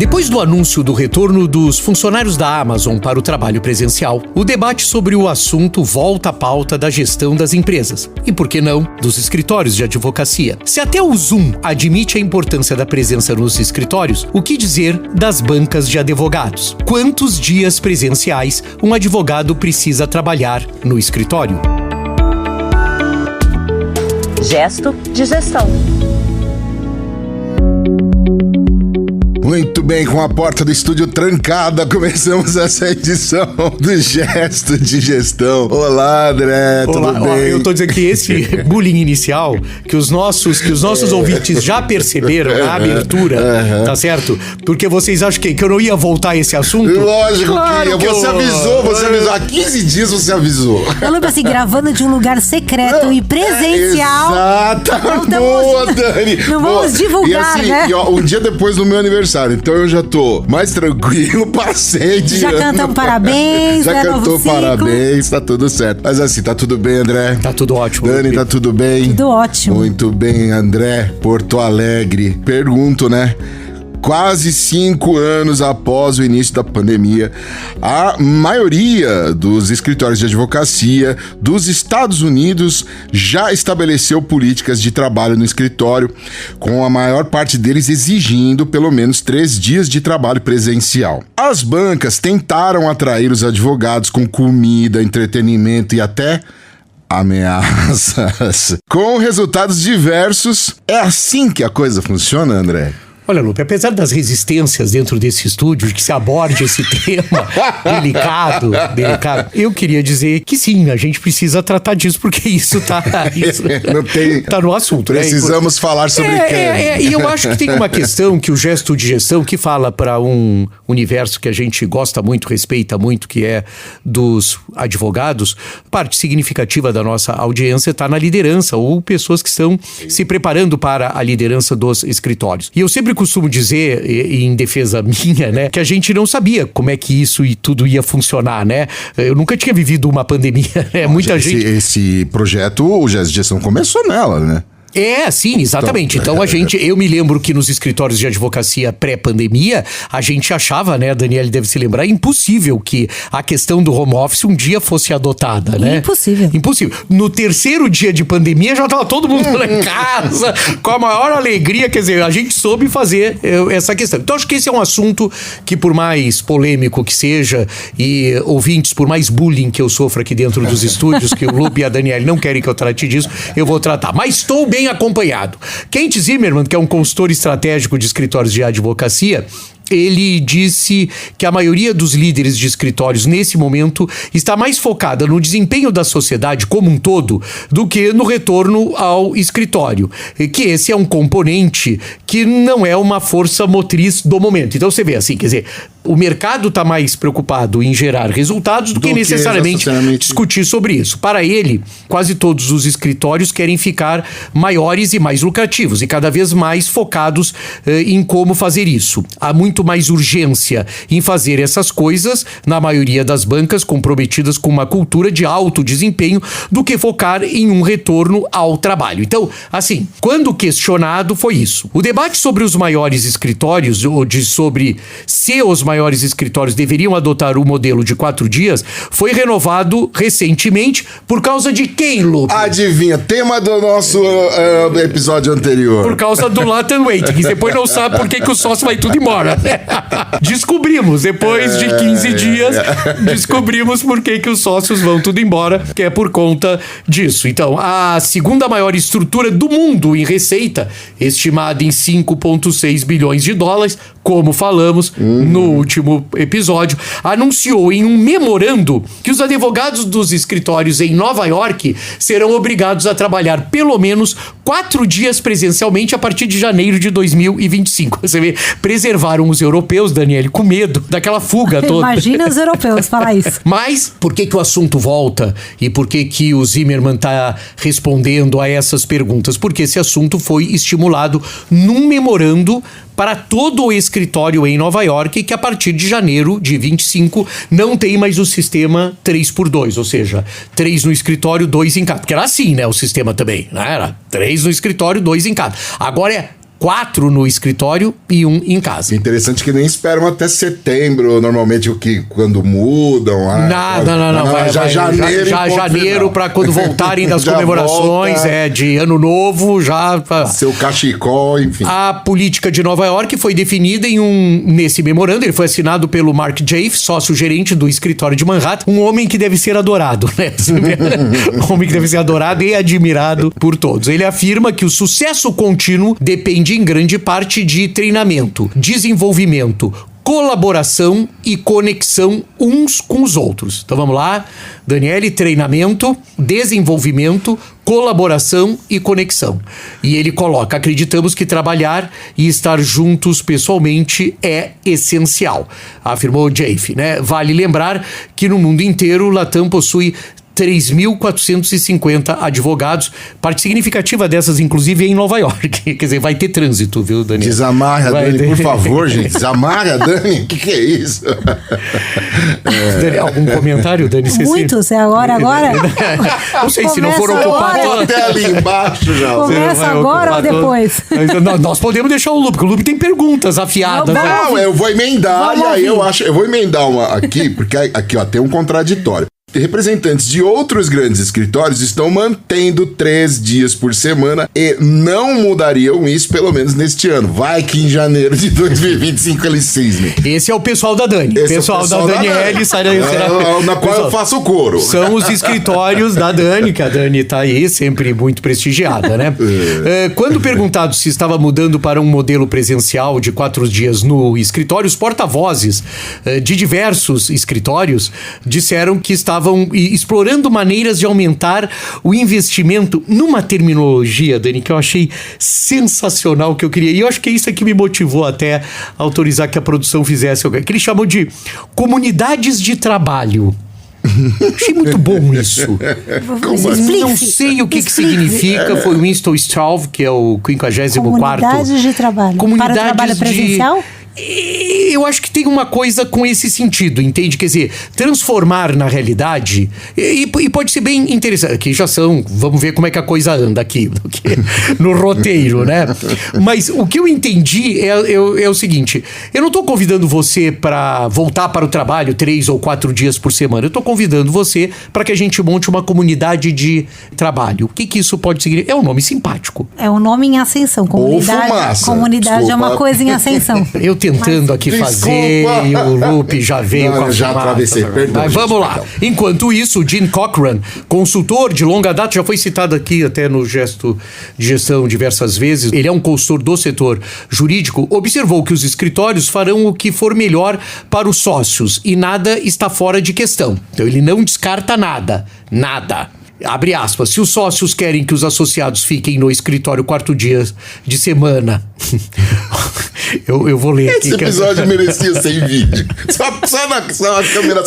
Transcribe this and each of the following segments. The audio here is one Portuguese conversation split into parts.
Depois do anúncio do retorno dos funcionários da Amazon para o trabalho presencial, o debate sobre o assunto volta à pauta da gestão das empresas. E, por que não, dos escritórios de advocacia. Se até o Zoom admite a importância da presença nos escritórios, o que dizer das bancas de advogados? Quantos dias presenciais um advogado precisa trabalhar no escritório? Gesto de gestão. Muito bem, com a porta do estúdio trancada, começamos essa edição do Gesto de Gestão. Olá, André, tudo bem? Eu tô dizendo que esse bullying inicial, que os nossos ouvintes já perceberam na abertura, tá certo? Porque vocês acham que eu não ia voltar a esse assunto? Lógico que ia. Você avisou. Há 15 dias você avisou. Eu lembro assim, gravando de um lugar secreto e presencial. Exato, boa, Dani. Não vamos divulgar, e assim, né? E ó, um dia depois do meu aniversário. Então eu já tô mais tranquilo, passei de Já ano. cantamos parabéns, Já né? cantou Novo ciclo. parabéns, tá tudo certo. Mas assim, tá tudo bem, André? Tá tudo ótimo. Dani, tá tudo bem? Tudo ótimo. Muito bem, André, Porto Alegre. Pergunto, né? Quase 5 anos após o início da pandemia, a maioria dos escritórios de advocacia dos Estados Unidos já estabeleceu políticas de trabalho no escritório, com a maior parte deles exigindo pelo menos 3 dias de trabalho presencial. As bancas tentaram atrair os advogados com comida, entretenimento e até ameaças. Com resultados diversos, é assim que a coisa funciona, André? Olha, Lupe, apesar das resistências dentro desse estúdio, de que se aborde esse tema delicado, eu queria dizer que sim, a gente precisa tratar disso, porque isso tá no assunto. Precisamos falar sobre E eu acho que tem uma questão que o gesto de gestão, que fala para um universo que a gente gosta muito, respeita muito, que é dos advogados, parte significativa da nossa audiência está na liderança, ou pessoas que estão se preparando para a liderança dos escritórios. E eu sempre costumo dizer, em defesa minha, né, que a gente não sabia como é que isso e tudo ia funcionar, né? Eu nunca tinha vivido uma pandemia, né? Muita gente... Esse projeto, o Gesto de Gestão começou nela, né? Sim, exatamente. Então eu me lembro que nos escritórios de advocacia pré-pandemia, a gente achava, né, a Daniela deve se lembrar, impossível que a questão do home office um dia fosse adotada, né? Impossível. No terceiro dia de pandemia já estava todo mundo lá em casa, com a maior alegria, quer dizer, a gente soube fazer essa questão. Então acho que esse é um assunto que, por mais polêmico que seja, e ouvintes, por mais bullying que eu sofro aqui dentro dos estúdios, que o Lupe e a Daniela não querem que eu trate disso, eu vou tratar. Mas estou bem acompanhado. Kent Zimmerman, que é um consultor estratégico de escritórios de advocacia, ele disse que a maioria dos líderes de escritórios nesse momento está mais focada no desempenho da sociedade como um todo do que no retorno ao escritório, que esse é um componente que não é uma força motriz do momento. Então você vê assim, quer dizer, o mercado está mais preocupado em gerar resultados do que necessariamente discutir sobre isso. Para ele, quase todos os escritórios querem ficar maiores e mais lucrativos e cada vez mais focados em como fazer isso. Há muito mais urgência em fazer essas coisas, na maioria das bancas comprometidas com uma cultura de alto desempenho, do que focar em um retorno ao trabalho. Então, assim, quando questionado foi isso. O debate sobre os maiores escritórios, ou sobre se os maiores escritórios deveriam adotar o modelo de 4 dias, foi renovado recentemente por causa de quem, Lupe? Adivinha, tema do nosso episódio anterior. Por causa do latent waiting, que depois não sabe por que o sócio vai tudo embora, né? Descobrimos, depois de 15 dias, descobrimos por que os sócios vão tudo embora, que é por conta disso. Então, a segunda maior estrutura do mundo em receita, estimada em 5,6 bilhões de dólares, como falamos no último episódio, anunciou em um memorando que os advogados dos escritórios em Nova York serão obrigados a trabalhar pelo menos 4 dias presencialmente a partir de janeiro de 2025. Você vê, preservaram os europeus, Daniele, com medo daquela fuga toda. Imagina os europeus falar isso. Mas por que o assunto volta e por que o Zimmerman está respondendo a essas perguntas? Porque esse assunto foi estimulado num memorando para todo o escritório em Nova York, que a partir de janeiro de 25 não tem mais o sistema 3x2, ou seja, 3 no escritório, 2 em casa. Porque era assim, né, o sistema também, né? Era 3 no escritório, 2 em casa. Agora é 4 no escritório e 1 em casa. Interessante que nem esperam até setembro, normalmente, quando mudam. Não. Vai janeiro para quando voltarem das comemorações, de ano novo, já... Seu cachecol, enfim. A política de Nova York foi definida nesse memorando, ele foi assinado pelo Mark Jaffe, sócio-gerente do escritório de Manhattan, um homem que deve ser adorado, né? Um homem que deve ser adorado e admirado por todos. Ele afirma que o sucesso contínuo depende em grande parte de treinamento, desenvolvimento, colaboração e conexão uns com os outros. Então vamos lá, Daniele, treinamento, desenvolvimento, colaboração e conexão. E ele coloca: acreditamos que trabalhar e estar juntos pessoalmente é essencial, afirmou Jaffe, né? Vale lembrar que no mundo inteiro o Latam possui 3.450 advogados, parte significativa dessas, inclusive, é em Nova York. Quer dizer, vai ter trânsito, viu, Dani? Desamarra, Dani, por favor, gente. Desamarra, Dani. O que é isso? Dani, algum comentário, Dani? Muitos, é agora? Não sei, se não for ocupar toda... Até ali embaixo já. Começa agora ou depois? Nós podemos deixar o Loop, porque o Loop tem perguntas afiadas. Não, eu vou emendar, e aí eu vou emendar uma aqui, porque aqui, ó, tem um contraditório. Representantes de outros grandes escritórios estão mantendo 3 dias por semana e não mudariam isso, pelo menos neste ano. Vai que em janeiro de 2025 eles cismem. Esse é o pessoal da Dani. Esse pessoal da Daniele na qual eu faço o coro. São os escritórios da Dani, que a Dani tá aí, sempre muito prestigiada, né? Quando perguntado se estava mudando para um modelo presencial de 4 dias no escritório, os porta-vozes de diversos escritórios disseram que estavam explorando maneiras de aumentar o investimento numa terminologia, Dani, que eu achei sensacional, que eu queria. E eu acho que é isso que me motivou até a autorizar que a produção fizesse, que ele chamou de comunidades de trabalho. Achei muito bom isso. Não sei o que significa. Foi o Winston Straub, que é o 54º. Comunidades de trabalho. Para o trabalho presencial? Eu acho que tem uma coisa com esse sentido, entende? Quer dizer, transformar na realidade, e pode ser bem interessante. Aqui já são, vamos ver como é que a coisa anda aqui no roteiro, né? Mas o que eu entendi é o seguinte: eu não estou convidando você para voltar para o trabalho 3 ou 4 dias por semana. Eu estou convidando você para que a gente monte uma comunidade de trabalho. O que isso pode significar? É um nome simpático. É um nome em ascensão. Comunidade é uma coisa em ascensão. Eu tentando aqui fazer e o Lupe já veio com a já atravessei, perdão. Mas vamos lá. Enquanto isso, o Gene Cochran, consultor de longa data, já foi citado aqui até no Gesto de Gestão diversas vezes, ele é um consultor do setor jurídico, observou que os escritórios farão o que for melhor para os sócios e nada está fora de questão. Então ele não descarta nada. Abre aspas, se os sócios querem que os associados fiquem no escritório 4 dias de semana... eu vou ler aqui. Esse episódio merecia sem vídeo. Só na câmera,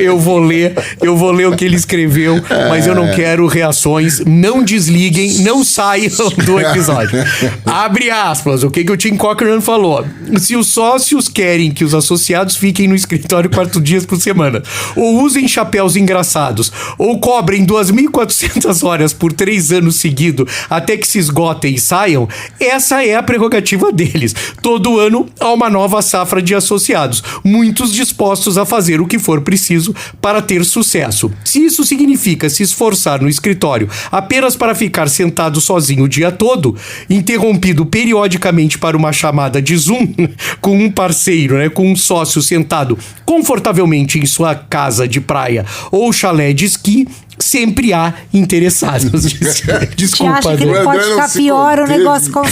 eu vou ler o que ele escreveu, mas eu não quero reações. Não desliguem, não saiam do episódio. Abre aspas, o que o Tim Cochran falou. Se os sócios querem que os associados fiquem no escritório 4 dias por semana, ou usem chapéus engraçados, ou cobrem 2.400 horas por 3 anos seguidos até que se esgotem e saiam, essa é a prerrogativa deles. Todo ano há uma nova safra de associados, muitos dispostos a fazer o que for preciso para ter sucesso. Se isso significa se esforçar no escritório apenas para ficar sentado sozinho o dia todo, interrompido periodicamente para uma chamada de Zoom com um parceiro, né, com um sócio sentado confortavelmente em sua casa de praia ou chalé de esqui, sempre há interessados. Desculpa, acha que ele pode ficar pior o negócio com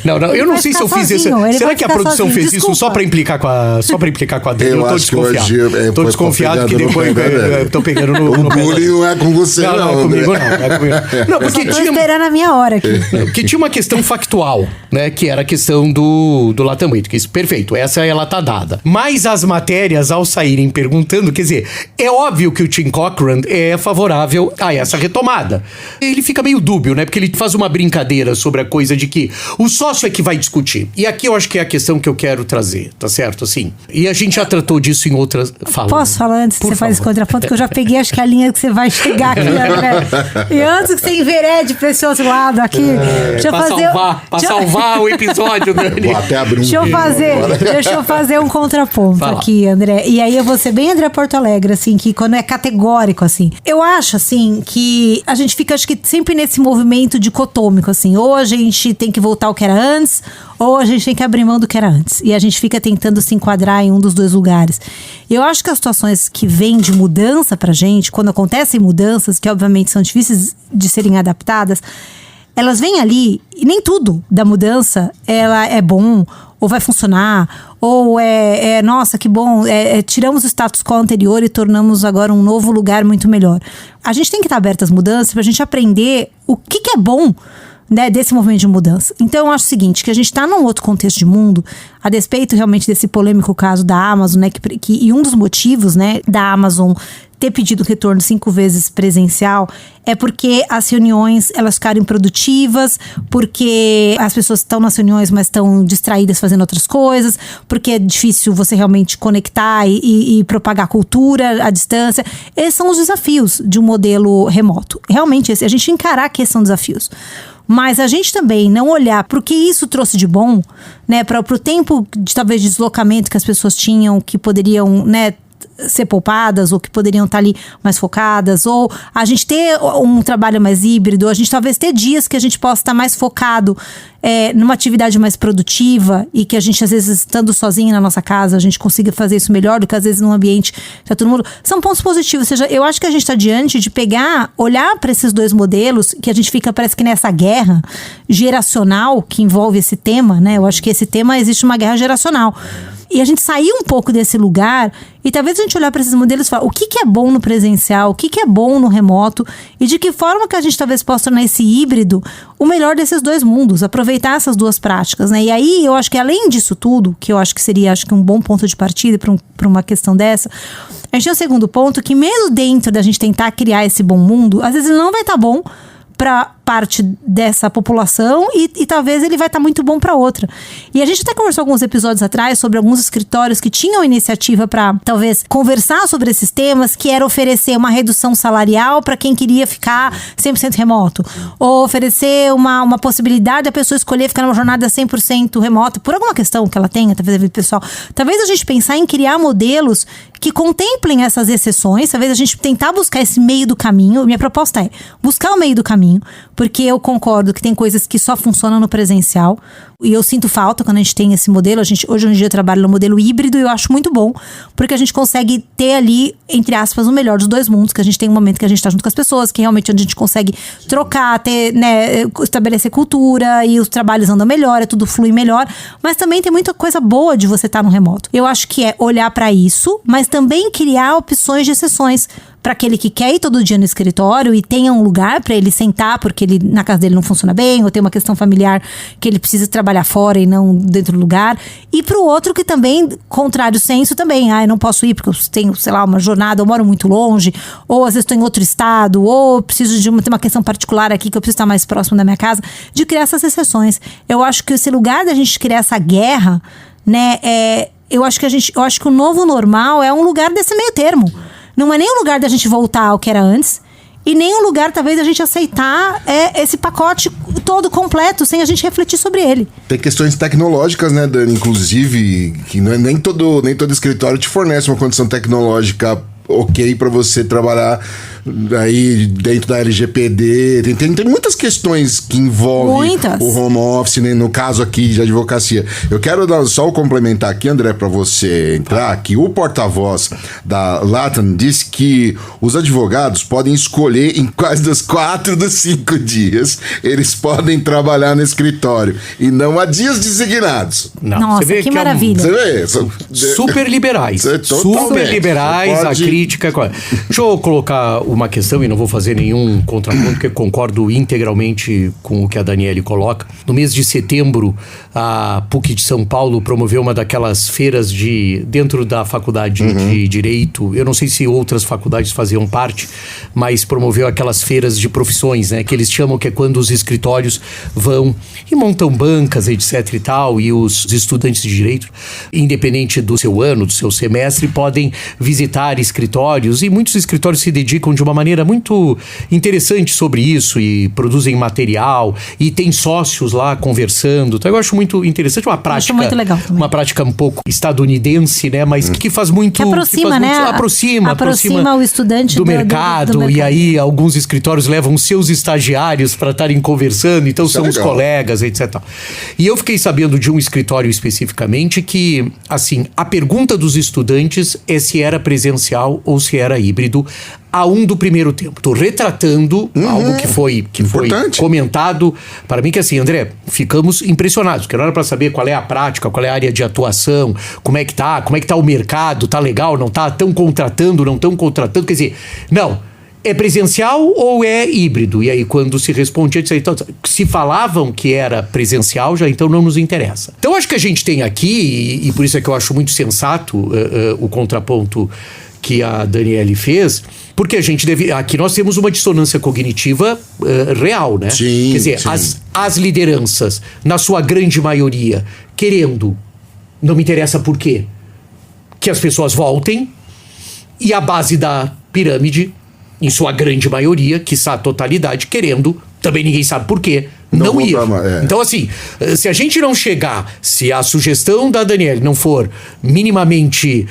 Não, eu não sei se eu fiz isso. Será que a produção fez isso só pra implicar com a Dani? Eu tô desconfiado. Tô desconfiado que depois tô pegando no... O bullying não é com você, não. Não é comigo, não. Não, porque tô esperando a minha hora aqui. Porque tinha uma questão factual, né? Que era a questão do Latam Weight, que isso, perfeito, essa ela tá dada. Mas as matérias, ao saírem perguntando, quer dizer, é óbvio que o Tim Cochran é favorável favorável a essa retomada. Ele fica meio dúbio, né? Porque ele faz uma brincadeira sobre a coisa de que o sócio é que vai discutir. E aqui eu acho que é a questão que eu quero trazer, tá certo? Assim. E a gente já tratou disso em outras falas. Posso falar antes que você faz esse contraponto? Que eu já peguei, acho que a linha que você vai chegar aqui, André. E antes que você enverede pra esse outro lado aqui. Pra salvar o episódio, Dani. Vou até abrir Deixa eu fazer um contraponto aqui, André. E aí eu vou ser bem André Porto Alegre, assim, que quando é categórico, assim. Eu acho, assim, que a gente fica, acho que sempre nesse movimento dicotômico, assim. Ou a gente tem que voltar ao que era antes, ou a gente tem que abrir mão do que era antes. E a gente fica tentando se enquadrar em um dos dois lugares. Eu acho que as situações que vêm de mudança pra gente, quando acontecem mudanças, que obviamente são difíceis de serem adaptadas, elas vêm ali e nem tudo da mudança ela é bom, ou vai funcionar, ou nossa, que bom, tiramos o status quo anterior e tornamos agora um novo lugar muito melhor. A gente tem que estar aberto às mudanças pra gente aprender o que é bom, né, desse movimento de mudança. Então eu acho o seguinte, que a gente está num outro contexto de mundo, a despeito realmente desse polêmico caso da Amazon, né, e um dos motivos, né, da Amazon ter pedido retorno 5 vezes presencial é porque as reuniões elas ficaram improdutivas, porque as pessoas estão nas reuniões, mas estão distraídas fazendo outras coisas, porque é difícil você realmente conectar e propagar cultura à distância. Esses são os desafios de um modelo remoto. Realmente, a gente encarar que esses são desafios. Mas a gente também não olhar para o que isso trouxe de bom, né, para o tempo de talvez deslocamento que as pessoas tinham, que poderiam, né, ser poupadas, ou que poderiam estar ali mais focadas, ou a gente ter um trabalho mais híbrido, a gente talvez ter dias que a gente possa estar mais focado numa atividade mais produtiva, e que a gente às vezes estando sozinho na nossa casa, a gente consiga fazer isso melhor do que às vezes num ambiente já todo mundo, são pontos positivos. Ou seja, eu acho que a gente está diante de olhar para esses dois modelos, que a gente fica, parece que nessa guerra geracional que envolve esse tema, né? Eu acho que esse tema, existe uma guerra geracional. E a gente sair um pouco desse lugar e talvez a gente olhar para esses modelos e falar o que é bom no presencial, o que é bom no remoto, e de que forma que a gente talvez possa tornar esse híbrido o melhor desses dois mundos, aproveitar essas duas práticas, né? E aí eu acho que além disso tudo, que eu acho que seria um bom ponto de partida para uma questão dessa, a gente tem um segundo ponto que mesmo dentro da gente tentar criar esse bom mundo, às vezes ele não vai estar bom para parte dessa população e talvez ele vai estar muito bom para outra. E a gente até conversou alguns episódios atrás sobre alguns escritórios que tinham iniciativa para talvez conversar sobre esses temas, que era oferecer uma redução salarial para quem queria ficar 100% remoto, ou oferecer uma possibilidade da pessoa escolher ficar numa jornada 100% remota, por alguma questão que ela tenha, talvez a vida pessoal. Talvez a gente pensar em criar modelos que contemplem essas exceções, talvez a gente tentar buscar esse meio do caminho. Minha proposta é buscar o meio do caminho, porque eu concordo que tem coisas que só funcionam no presencial, e eu sinto falta quando a gente tem esse modelo. A gente hoje em dia trabalha no modelo híbrido e eu acho muito bom, porque a gente consegue ter ali, entre aspas, o melhor dos dois mundos, que a gente tem um momento que a gente tá junto com as pessoas, que realmente onde a gente consegue trocar, ter, né, estabelecer cultura, e os trabalhos andam melhor, tudo flui melhor, mas também tem muita coisa boa de você estar no remoto. Eu acho que é olhar para isso, mas também criar opções de exceções para aquele que quer ir todo dia no escritório e tenha um lugar para ele sentar, porque ele, na casa dele não funciona bem, ou tem uma questão familiar que ele precisa trabalhar fora e não dentro do lugar. E pro outro que também, contrário senso também, eu não posso ir porque eu tenho, sei lá, uma jornada, eu moro muito longe, ou às vezes estou em outro estado, ou preciso ter uma questão particular aqui que eu preciso estar mais próximo da minha casa, de criar essas exceções. Eu acho que esse lugar da gente criar essa guerra, né, eu acho que o novo normal é um lugar desse meio termo. Não é nem um lugar da gente voltar ao que era antes, e nem um lugar, talvez, da gente aceitar esse pacote todo completo, sem a gente refletir sobre ele. Tem questões tecnológicas, né, Dani? Inclusive, que nem todo escritório te fornece uma condição tecnológica ok para você trabalhar aí dentro da LGPD. Tem muitas questões que envolvem o home office, né, no caso aqui de advocacia. Eu quero dar só o complementar aqui, André, para você entrar, que o porta-voz da Latam disse que os advogados podem escolher em quais dos 4 dos 5 dias eles podem trabalhar no escritório, e não há dias designados. Não, nossa, que maravilha. Você vê? Super liberais. Super liberais. A crise crítica. Deixa eu colocar uma questão, e não vou fazer nenhum contraponto, porque concordo integralmente com o que a Daniele coloca. No mês de setembro, a PUC de São Paulo promoveu uma daquelas feiras dentro da faculdade de Direito. Eu não sei se outras faculdades faziam parte, mas promoveu aquelas feiras de profissões, né? Que eles chamam, que é quando os escritórios vão e montam bancas, etc e tal, e os estudantes de Direito, independente do seu ano, do seu semestre, podem visitar escritórios, e muitos escritórios se dedicam de uma maneira muito interessante sobre isso, e produzem material, e tem sócios lá conversando. Então eu acho muito interessante, uma prática, muito legal também. Uma prática um pouco estadunidense, né? Mas que faz muito... Que aproxima, né? Aproxima o estudante do mercado. E aí alguns escritórios levam seus estagiários para estarem conversando, então isso são os colegas, etc. E eu fiquei sabendo de um escritório especificamente que, assim, a pergunta dos estudantes é se era presencial ou se era híbrido a do primeiro tempo. Tô retratando algo que foi comentado para mim, que assim, André, ficamos impressionados, porque não era para saber qual é a prática, qual é a área de atuação, como é que tá o mercado, tá legal, não tá, tão contratando, não tão contratando, quer dizer, não, é presencial ou é híbrido? E aí quando se respondia, se falavam que era presencial, já então não nos interessa. Então acho que a gente tem aqui, e por isso é que eu acho muito sensato o contraponto que a Daniele fez, porque a gente aqui nós temos uma dissonância cognitiva real, né? Sim, quer dizer, as lideranças, na sua grande maioria, querendo, não me interessa por quê, que as pessoas voltem, e a base da pirâmide, em sua grande maioria, quiçá a totalidade, querendo, também ninguém sabe por quê, não ir. Então, assim, se a gente não chegar, se a sugestão da Daniele não for minimamente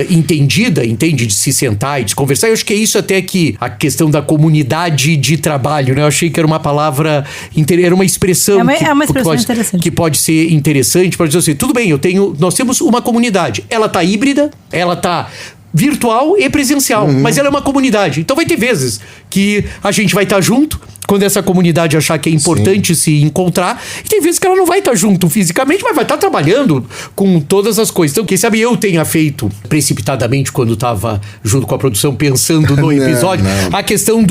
entendida, entende, de se sentar e de conversar, eu acho que é isso até que a questão da comunidade de trabalho, né? Eu achei que era uma palavra, era uma expressão, interessante. Que pode ser interessante, pode dizer assim, tudo bem, nós temos uma comunidade, ela tá híbrida, ela tá virtual e presencial, mas ela é uma comunidade. Então vai ter vezes que a gente vai estar junto, quando essa comunidade achar que é importante se encontrar, e tem vezes que ela não vai estar junto fisicamente, mas vai estar trabalhando com todas as coisas. Então, quem sabe eu tenha feito precipitadamente, quando estava junto com a produção, pensando no episódio, a questão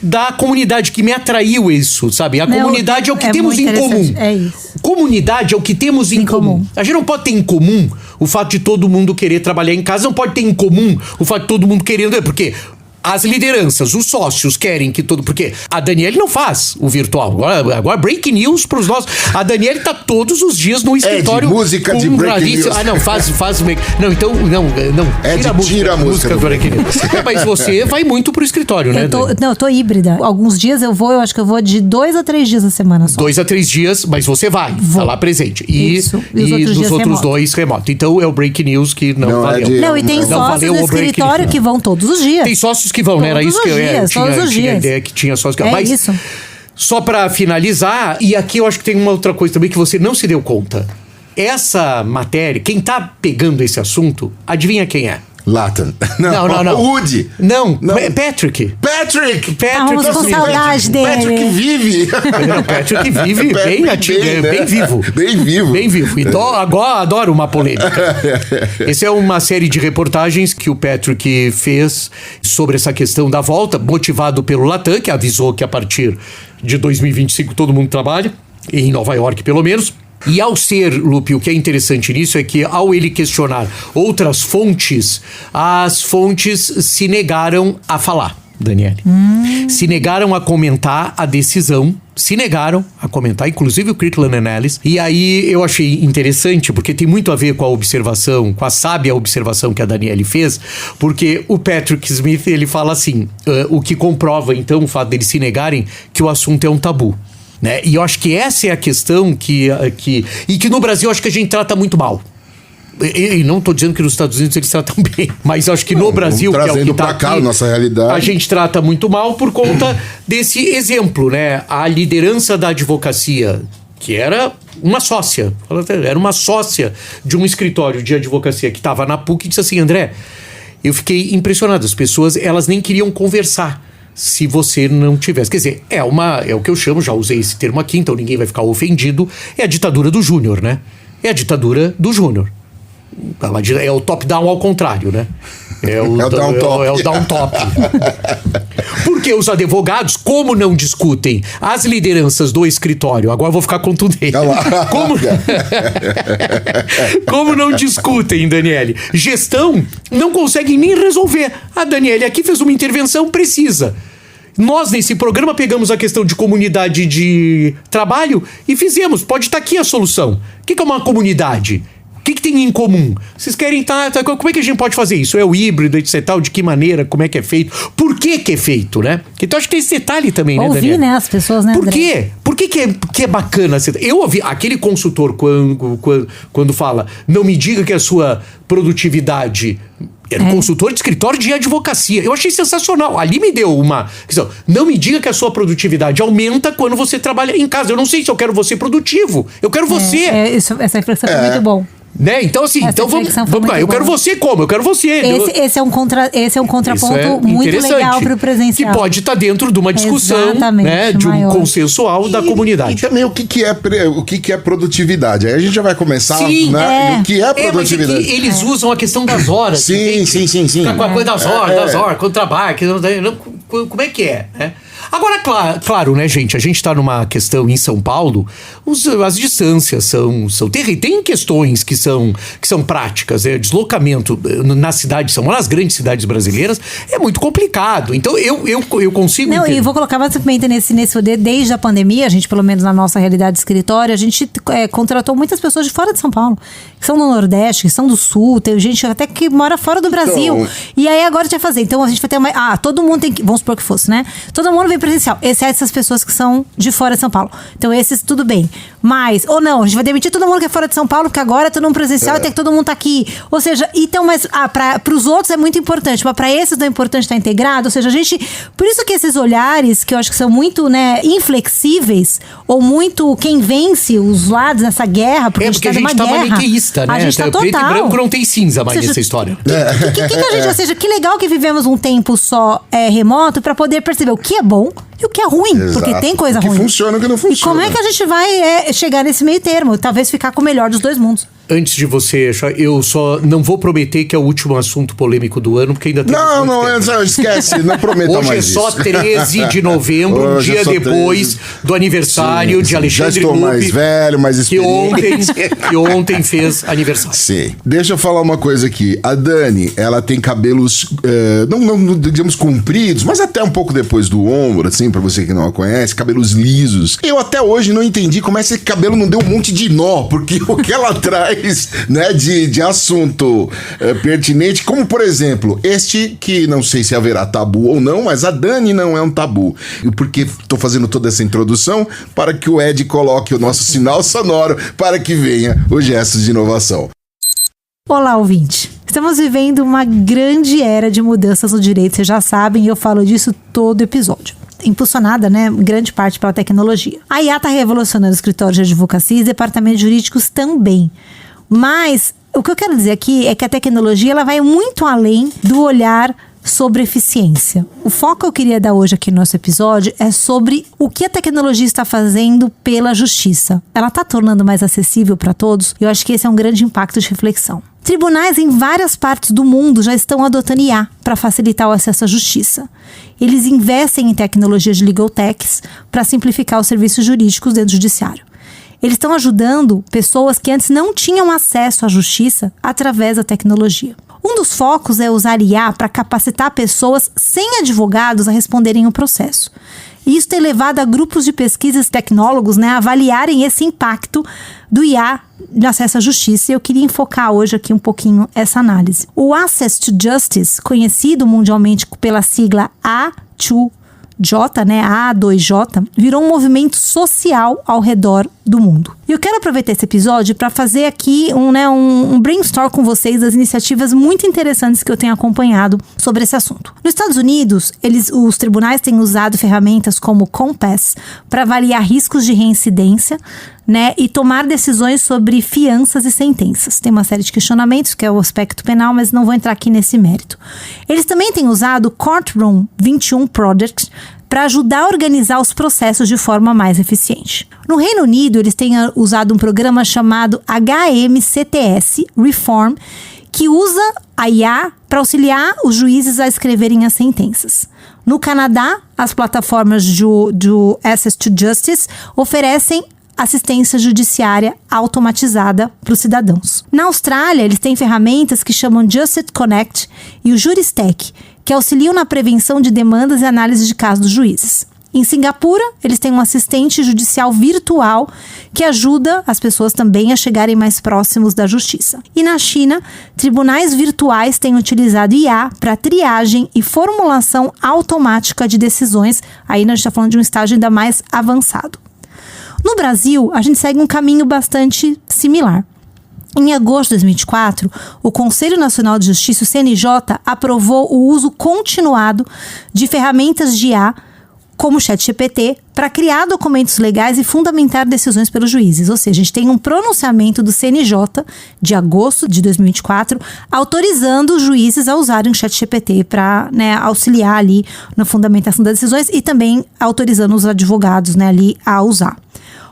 da comunidade, que me atraiu isso, sabe? A comunidade é o que temos em comum. É isso. Comunidade é o que temos em comum. A gente não pode ter em comum o fato de todo mundo querer trabalhar em casa, não pode ter em comum o fato de todo mundo querendo, porque as lideranças, os sócios querem que porque a Daniele não faz o virtual. Agora break news pros nossos. A Daniele tá todos os dias no escritório. Música de break news. Não, faz. Não, então, não. Tira a música do break news. Mas você vai muito pro escritório, né? Eu tô híbrida. Alguns dias eu acho que eu vou de 2 a 3 dias na semana só. 2 a 3 dias, mas você vai. Tá lá presente. E nos outros 2 remoto. Então é o break news que não valeu. E tem sócios no escritório que vão todos os dias. Tem sócios que vão, né? Era isso que eu tinha a ideia que tinha sócios que... Mas, isso. Só pra finalizar, e aqui eu acho que tem uma outra coisa também que você não se deu conta. Essa matéria, quem tá pegando esse assunto, adivinha quem é? Latam. Não. Woody. Não. Patrick. Estamos com saudade dele. Patrick vive. Patrick vive bem ativo, bem vivo. Bem vivo. E agora adoro uma polêmica. Essa é uma série de reportagens que o Patrick fez sobre essa questão da volta, motivado pelo Latam, que avisou que a partir de 2025 todo mundo trabalha, em Nova York pelo menos. E ao ser, Lupe, o que é interessante nisso é que ao ele questionar outras fontes, as fontes se negaram a falar, Daniele. Se negaram a comentar a decisão, se negaram a comentar, inclusive o Kirkland & Ellis. E aí eu achei interessante, porque tem muito a ver com a observação, com a sábia observação que a Daniele fez, porque o Patrick Smith, ele fala assim, o que comprova então o fato deles se negarem que o assunto é um tabu. Né? E eu acho que essa é a questão que no Brasil eu acho que a gente trata muito mal. E não estou dizendo que nos Estados Unidos eles tratam bem, mas eu acho que no Brasil, que é o que tá aqui, nossa realidade, a gente trata muito mal por conta desse exemplo, né? A liderança da advocacia, que era uma sócia de um escritório de advocacia que estava na PUC, e disse assim, André, eu fiquei impressionado, as pessoas, elas nem queriam conversar se você não tivesse. Quer dizer, é o que eu chamo, já usei esse termo aqui, então ninguém vai ficar ofendido, é a ditadura do júnior, né? É a ditadura do júnior. É o top-down ao contrário, né? É o down top. Porque os advogados, como não discutem as lideranças do escritório, agora eu vou ficar contundente. Como não discutem, Daniele, gestão, não conseguem nem resolver. A Daniele aqui fez uma intervenção precisa. Nós, nesse programa, pegamos a questão de comunidade de trabalho e fizemos. Pode estar aqui a solução. O que é uma comunidade? O que tem em comum? Vocês querem como é que a gente pode fazer isso? É o híbrido, etc. De que maneira? Como é que é feito? Por que é feito, né? Então acho que tem esse detalhe também, né, Daniel? Ouvir, né, as pessoas, né, Por quê? Por que é bacana? Eu ouvi aquele consultor quando fala, não me diga que a sua produtividade... Era um consultor de escritório de advocacia. Eu achei sensacional. Ali me deu uma questão. Não me diga que a sua produtividade aumenta quando você trabalha em casa. Eu não sei se eu quero você produtivo. Eu quero você. Essa reflexão foi muito bom. Né? Então, assim, vamos lá. Eu quero você como? Eu quero você. Esse é um contraponto muito legal para o presencial. Que pode estar dentro de uma discussão, né, de um consensual da comunidade. E também o que é produtividade. Aí a gente já vai começar, né? O que é produtividade? Mas eles usam a questão das horas. Sim. Com a coisa das horas, quando trabalha. Como é que é, né? Agora, claro, né, gente? A gente tá numa questão em São Paulo, as distâncias são terríveis. Tem questões que são práticas, deslocamento na cidade de São Paulo, nas grandes cidades brasileiras, é muito complicado. Então, eu consigo... Não, e vou colocar basicamente nesse poder, desde a pandemia, a gente, pelo menos na nossa realidade de escritório, a gente contratou muitas pessoas de fora de São Paulo, que são do Nordeste, que são do Sul, tem gente até que mora fora do Brasil. Então, e aí agora a gente vai fazer. Então, a gente vai ter todo mundo tem que... Vamos supor que fosse, né? Todo mundo vem presencial, exceto essas pessoas que são de fora de São Paulo. Então esses tudo bem. Mas, ou não, a gente vai demitir todo mundo que é fora de São Paulo, porque agora é todo mundo presencial e tem que todo mundo tá aqui. Ou seja, então, mas pros outros é muito importante, mas pra esses não é importante estar integrado. Ou seja, a gente... Por isso que esses olhares, que eu acho que são muito, né, inflexíveis, ou muito quem vence os lados nessa guerra, porque a gente tá maniqueísta, né? A gente tá total. Preto e branco não tem cinza mais nessa história. Que a gente, ou seja, que legal que vivemos um tempo só remoto pra poder perceber o que é bom e o que é ruim, porque tem coisa ruim. O que funciona e o que não funciona. E como é que a gente vai chegar nesse meio termo? Talvez ficar com o melhor dos dois mundos. Antes de você, eu só não vou prometer que é o último assunto polêmico do ano, porque ainda tem... Não, esquece, não prometa mais isso. Hoje é só 13 de novembro, um dia depois do aniversário de Alexandre Lupe. Já estou mais velho, mais experiente. Que ontem fez aniversário. Sim. Deixa eu falar uma coisa aqui. A Dani, ela tem cabelos, não digamos compridos, mas até um pouco depois do ombro, assim, pra você que não a conhece, cabelos lisos. Eu até hoje não entendi como esse cabelo não deu um monte de nó, porque o que ela traz, né, de assunto pertinente, como por exemplo, este que não sei se haverá tabu ou não, mas a Dani não é um tabu. E porque estou fazendo toda essa introdução para que o Ed coloque o nosso sinal sonoro para que venha o gesto de inovação. Olá, ouvinte. Estamos vivendo uma grande era de mudanças no direito, vocês já sabem, e eu falo disso todo episódio. Impulsionada, né, grande parte pela tecnologia. A IA está revolucionando escritórios de advocacia e departamentos jurídicos também. Mas o que eu quero dizer aqui é que a tecnologia ela vai muito além do olhar sobre eficiência. O foco que eu queria dar hoje aqui no nosso episódio é sobre o que a tecnologia está fazendo pela justiça. Ela está tornando mais acessível para todos? Eu acho que esse é um grande impacto de reflexão. Tribunais em várias partes do mundo já estão adotando IA para facilitar o acesso à justiça. Eles investem em tecnologias de legal techs para simplificar os serviços jurídicos dentro do judiciário. Eles estão ajudando pessoas que antes não tinham acesso à justiça através da tecnologia. Um dos focos é usar IA para capacitar pessoas sem advogados a responderem o processo. E isso tem levado a grupos de pesquisas tecnólogos, né, a avaliarem esse impacto do IA no acesso à justiça. E eu queria enfocar hoje aqui um pouquinho essa análise. O Access to Justice, conhecido mundialmente pela sigla A2J, né, A2J, virou um movimento social ao redor do mundo. E eu quero aproveitar esse episódio para fazer aqui um brainstorm com vocês das iniciativas muito interessantes que eu tenho acompanhado sobre esse assunto. Nos Estados Unidos, os tribunais têm usado ferramentas como Compass para avaliar riscos de reincidência, né, e tomar decisões sobre fianças e sentenças. Tem uma série de questionamentos, que é o aspecto penal, mas não vou entrar aqui nesse mérito. Eles também têm usado o Courtroom 21 Project para ajudar a organizar os processos de forma mais eficiente. No Reino Unido, eles têm usado um programa chamado HMCTS Reform, que usa a IA para auxiliar os juízes a escreverem as sentenças. No Canadá, as plataformas do Access to Justice oferecem assistência judiciária automatizada para os cidadãos. Na Austrália, eles têm ferramentas que chamam Justice Connect e o Juristec, que auxiliam na prevenção de demandas e análise de casos dos juízes. Em Singapura, eles têm um assistente judicial virtual que ajuda as pessoas também a chegarem mais próximos da justiça. E na China, tribunais virtuais têm utilizado IA para triagem e formulação automática de decisões. Aí nós estamos falando de um estágio ainda mais avançado. No Brasil, a gente segue um caminho bastante similar. Em agosto de 2024, o Conselho Nacional de Justiça, o CNJ, aprovou o uso continuado de ferramentas de IA, como o ChatGPT, para criar documentos legais e fundamentar decisões pelos juízes. Ou seja, a gente tem um pronunciamento do CNJ de agosto de 2024, autorizando os juízes a usarem o ChatGPT para, auxiliar ali na fundamentação das decisões e também autorizando os advogados, ali a usar.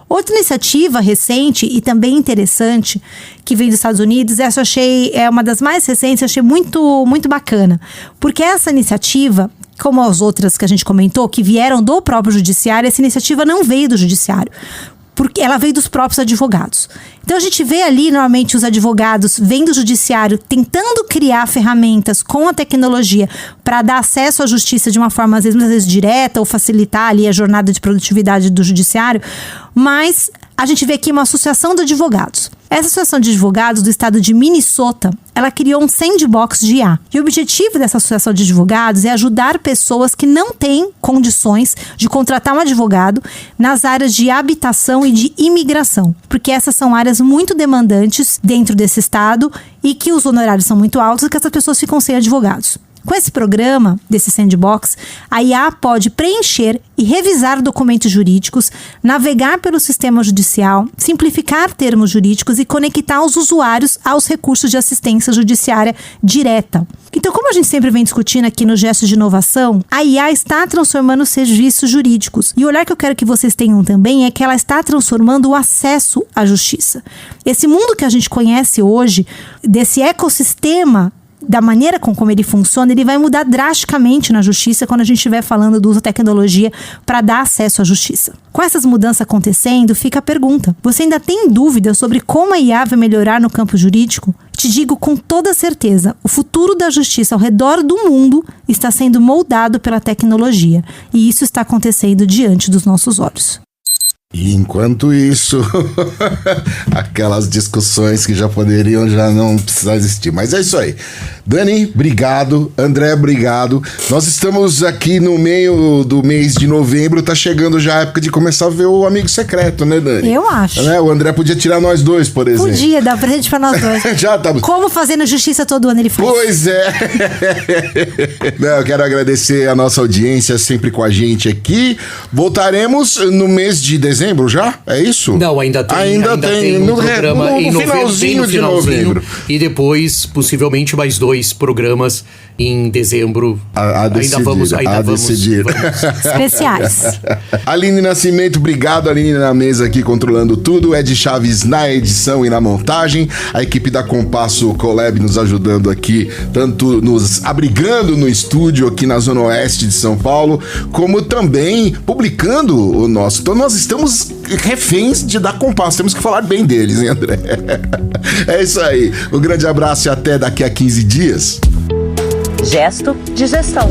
Outra iniciativa recente e também interessante que vem dos Estados Unidos, essa eu achei uma das mais recentes, eu achei muito, muito bacana. Porque essa iniciativa, como as outras que a gente comentou, que vieram do próprio judiciário, essa iniciativa não veio do judiciário, porque ela veio dos próprios advogados. Então a gente vê ali, normalmente, os advogados vêm do judiciário tentando criar ferramentas com a tecnologia para dar acesso à justiça de uma forma, às vezes direta, ou facilitar ali a jornada de produtividade do judiciário, mas a gente vê aqui uma associação de advogados. Essa associação de advogados do estado de Minnesota, ela criou um sandbox de IA. E o objetivo dessa associação de advogados é ajudar pessoas que não têm condições de contratar um advogado nas áreas de habitação e de imigração. Porque essas são áreas muito demandantes dentro desse estado e que os honorários são muito altos e que essas pessoas ficam sem advogados. Com esse programa, desse sandbox, a IA pode preencher e revisar documentos jurídicos, navegar pelo sistema judicial, simplificar termos jurídicos e conectar os usuários aos recursos de assistência judiciária direta. Então, como a gente sempre vem discutindo aqui no Gestos de Inovação, a IA está transformando os serviços jurídicos. E o olhar que eu quero que vocês tenham também é que ela está transformando o acesso à justiça. Esse mundo que a gente conhece hoje, desse ecossistema, da maneira como ele funciona, ele vai mudar drasticamente na justiça quando a gente estiver falando do uso da tecnologia para dar acesso à justiça. Com essas mudanças acontecendo, fica a pergunta: você ainda tem dúvida sobre como a IA vai melhorar no campo jurídico? Te digo com toda certeza, o futuro da justiça ao redor do mundo está sendo moldado pela tecnologia, e isso está acontecendo diante dos nossos olhos. E enquanto isso, aquelas discussões que já não precisar existir. Mas é isso aí. Dani, obrigado. André, obrigado. Nós estamos aqui no meio do mês de novembro, tá chegando já a época de começar a ver o Amigo Secreto, né, Dani? Eu acho. O André podia tirar nós dois, por exemplo. Podia dar presente pra nós dois. Já tá. Como fazendo justiça todo ano ele faz. Pois é. Eu quero agradecer a nossa audiência sempre com a gente aqui. Voltaremos no mês de dezembro. Já? É isso? Não, ainda tem um programa em novembro, finalzinho de novembro. E depois, possivelmente, mais 2 programas em dezembro. A decidir. Especiais. Aline Nascimento, obrigado. Aline na mesa aqui controlando tudo. Ed Chaves na edição e na montagem. A equipe da Compasso Collab nos ajudando aqui, tanto nos abrigando no estúdio aqui na Zona Oeste de São Paulo, como também publicando o nosso. Então nós estamos reféns da Compasso. Temos que falar bem deles, hein, André? É isso aí. Um grande abraço e até daqui a 15 dias. Gesto de Gestão.